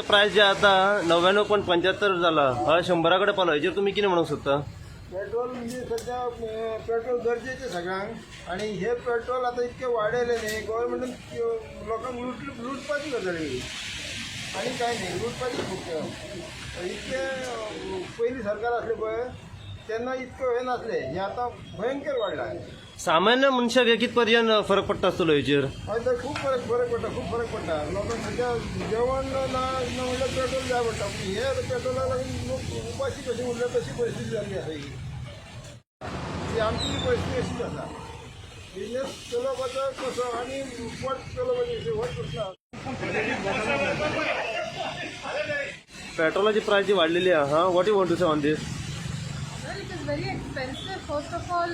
Price जे आता 99.75 झाला हा 100कडे पालो हेजेर तुम्ही किती म्हणू शकता? पेट्रोल म्हणजे सध्या पेट्रोल गरजेचे सगळ्यांक आणि हे पेट्रोल आता इतके वाढले नाही. गव्हर्नमेंटान लोकांक लुटपाची गजाली आणि काय नाही, लुटपाची खूप इतके पहिली सरकार असले पळय तेन्ना इतकं हे नासले, हे आता भयंकर वाढला. सामान्य मनशाक कितपर्यंत फरक पडटा आसतलो हेजेर? हय तर खूप फरक पडटा, खूप फरक पडटा. लोकांक सध्या जेवण ना म्हणल्यार पेट्रोल जाय पडटा. हे पेट्रोला लागून लोक उपाशी कशी उरले तशी परिस्थिती जाल्ली आसा ही. ही आमची परिस्थिती अशीच आसा. बिजनेस चलोवपाचो कसो आणि पोट चलोवपाचें होच प्रश्न. पेट्रोलाची प्राइस जी वाढलेली आहे हा, what you want to say on this? Well, it is very expensive. First of all,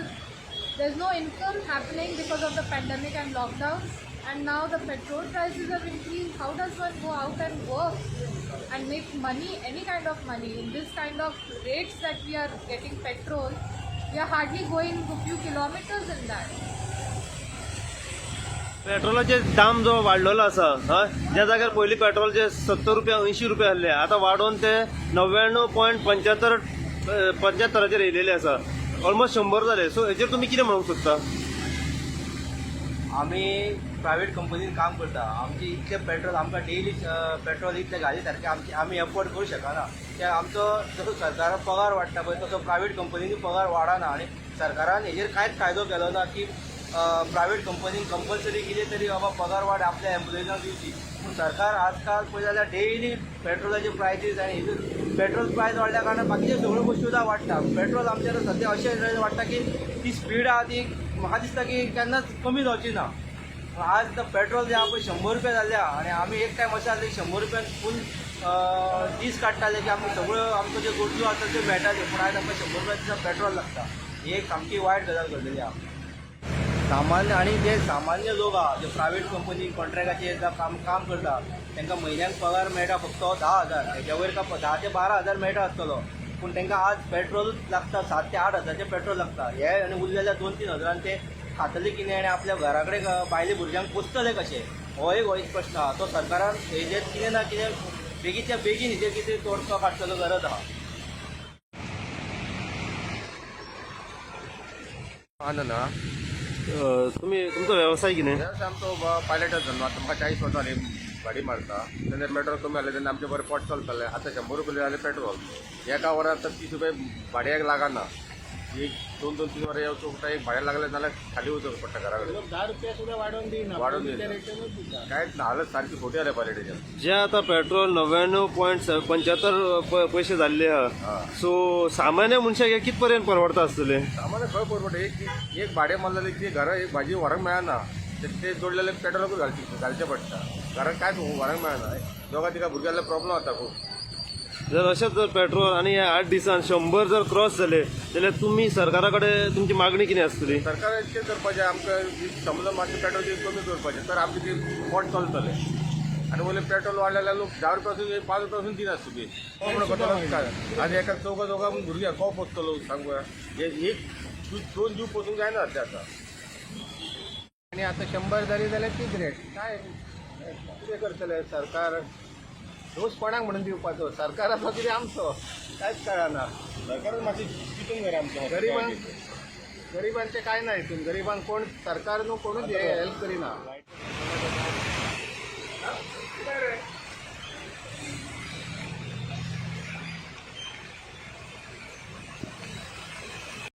there's no income happening because of the pandemic and lockdown. And now the petrol prices have increased. How does one go out and work and make money, any kind of money? In this kind of rates that we are getting petrol, we are hardly going a few kilometers in that. पेट्रोलाचे दाम जो वाढलेलो आसा हा, ज्या जाग्यार पयलीं पेट्रोलचे 70 रुपया 80 रुपया आसले आता वाडोवन ते 99.75 येयलेले आसा. ऑलमोस्ट 100 जाले. सो हेजेर तुम्ही कितें म्हणूंक सोदता? आम्ही प्रायव्हेट कंपनीन काम करता. आमचे इतले पेट्रोल आमकां डेली पेट्रोल इतले घाली सारखे आमी एफोर्ड करूं शकना. ते आमचो जसो सरकारान पगार वाडटा पळय तसो प्रायव्हेट कंपनीनी पगार वाडना आणि सरकारान हेजेर कांयच कायदो केलो ना की प्रायव्हेट कंपनीन कंपल्सरी कितें तरी बाबा पगार वाड आपल्या एम्प्लॉयजांक दिवची. पूण सरकार आजकाल पळय जाल्यार डेली पेट्रोलाचे प्रायसीस आनी पेट्रोल प्रायस वाडल्या कारणान बाकीचे सगळ्यो गोश्टी सुद्दां वाडटा. पेट्रोल आमचे सद्या अशें वाडटा की ती स्पीड आहा ती म्हाका दिसता की केन्नाच कमी जावची ना. आज तर पेट्रोल जे आहा पळय 100 रुपया जाल्ल्या आणि आमी एक टायम अशें आसले 100 रुपयान फूल दीस काडटाले की आमी सगळ्यो आमच्यो ज्यो गरजो आसा त्यो मेळटाल्यो. पूण आयज आमकां 100 रुपया दिसा पेट्रोल लागता. ही एक सामकी वायट गजाल घडलेली आहा. सामान्य आणि जे सामान्य लोक आहा जे प्रायव्हेट कंपनी कॉन्ट्रॅक्टाचेर काम करता तांकां म्हयन्याक पगार मेळटा फक्त 10,000. हेच्या वयर 10 ते 12,000 मेळटा आसतलो. पूण तांकां आज पेट्रोलूच लागता 7 ते 8 हजाराचें पेट्रोल लागता. हे आनी उरलेल्या 2-3 हजारान ते खातले कितें आनी आपल्या घरा कडेन बायले भुरग्यांक पोसतले कशें, हो एक प्रश्न आहा. तो सरकारान हेजेर कितें ना कितें बेगीच्या बेगीन हेजेर कितें तोडगो काडचो गरज आहा. ना तुम्ही तुमचो व्यवसाय कितें? आमचो पायलटाच जालो. आतां म्हाका 40 वर्सां जालीं गाडी मारता. तेन्ना पेट्रोल कमी जालें तेन्ना आमचे बरें पोट चलतालें. आतां 100 रुपया जालें पेट्रोल. एका वरान आतां 30 रुपया भाड्याक लागना. एक 2-3 वरां येवचो पडटा. एक भाड्याक लागलें जाल्यार खाली वचूंक पडटा घरा कडेन. 10 रुपया सुद्धा वाढवून दिना. वाडोवन दिना. कांयच ना. हालत सारकी खोटी जाल्या पायलटीच्या. जे आता पेट्रोल 99.75 पैसे जाल्ले आहा, सो सामान्य मनशाक हे कितपर्यंत परवडता आसतले? सामान्य खंय परवडटा. एक भाडें मारलेलें की घरा एक भाजी व्हरांक मेळना. ते जोडलेले पेट्रोलाकूच घालचें पडटा. घरांत कांयच व्हरांक मेळना. दोगा तिगा भुरग्यांना प्रॉब्लम जाता खूब. जर अशेंच जर पेट्रोल आणि ह्या 8 दिसान 100 जर क्रॉस झाले जाल्यार तुम्ही सरकारा कडेन तुमची मागणी कितें आसतली? सरकारान कितें करपाचें आमकां समजा मातशें पेट्रोल कमी करपाचें तर आमचें तें पोट चलतलें. आनी वयलें पेट्रोल वाडलें जाल्यार लोक 10 रुपयासून 5 रुपयासून दिनात सुबी. कोण करतलो काय? आनी एका चौगा भुरग्यांक कोण पोसतलो सांग पळया. हे एक 2 जीव पोसूंक जायना ते आतां. आणि आता 100 जाली जाल्यार तीच रेट. काय कितें करतले सरकार? दोष कोणाक म्हणून दिवपाचो? सरकाराचो कितें आमचो कांयच कळना. सरकारान मातशें चिंतून घेया आमचें. गरिबांचे काय ना हितून. गरिबांक कोण सरकार न्हू कोणूच हेल्प करिना.